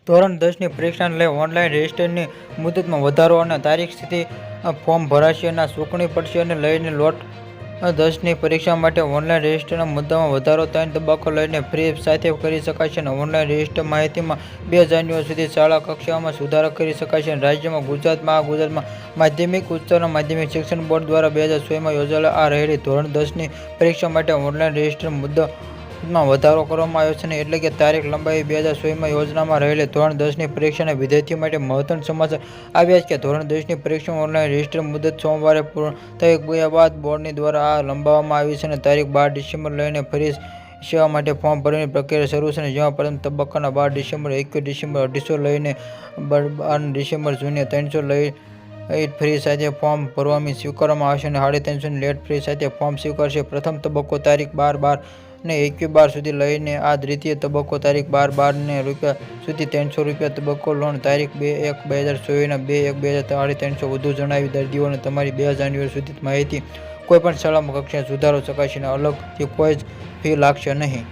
ધોરણ 10ની પરીક્ષાને લઈ ઓનલાઈન રજિસ્ટ્રેશનની મુદતમાં વધારો અને તારીખ સુધી ફોર્મ ભરાશે ના ચૂકવણી પડશે અને લઈને લોટ 10ની પરીક્ષા માટે ઓનલાઈન રજિસ્ટ્રેશનના મુદ્દામાં વધારો 3 તબક્કો લઈને ફ્રી સાથે કરી શકાશે અને ઓનલાઈન રજિસ્ટર માહિતીમાં 2 જાન્યુઆરી સુધી શાળા કક્ષાઓમાં સુધારો કરી શકાશે અને રાજ્યમાં ગુજરાતમાં માધ્યમિક ઉચ્ચતર માધ્યમિક શિક્ષણ બોર્ડ દ્વારા 2024માં યોજાયેલ આ રહેલી ધોરણ 10ની પરીક્ષા માટે ઓનલાઈન રજિસ્ટ્રેશન મુદ્દામાં વધારો કરવામાં આવ્યો છે એટલે કે તારીખ લંબાઈ 2024માં યોજનામાં રહેલી ધોરણ 10ની પરીક્ષાના વિદ્યાર્થીઓ માટે મહત્વના સમાચાર આવ્યા છે કે ધોરણ 10ની પરીક્ષામાં ઓનલાઈન રજિસ્ટ્રેશન મુદત સોમવારે પૂર્ણ થઈ ગયા બાદ બોર્ડની દ્વારા આ લંબાવવામાં આવી છે અને તારીખ 12 ડિસેમ્બર લઈને ફરી સેવા માટે ફોર્મ ભરવાની પ્રક્રિયા શરૂ છે જેમાં પ્રથમ તબક્કાના 12 ડિસેમ્બર 21 ડિસેમ્બર 250 લઈને 12 ડિસેમ્બર જૂને 300 લઈ ફ્રી સાથે ફોર્મ ભરવામાં સ્વીકારવામાં આવશે અને 350 લેટ ફ્રી સાથે ફોર્મ સ્વીકારશે. પ્રથમ તબક્કો તારીખ 12/12 ને 21/12 સુધી લઈને આ દ્વિતીય તબક્કો તારીખ 12/12 ને રૂપિયા સુધી 300 રૂપિયા તબક્કો લોન તારીખ 2/1/2024 ના 2/1/2023 વધુ જણાવી દર્દીઓને તમારી 2 જાન્યુઆરી સુધી માહિતી કોઈપણ શાળામાં કક્ષાએ સુધારો શકાશે અને અલગથી કોઈ જ ફી લાગશે નહીં.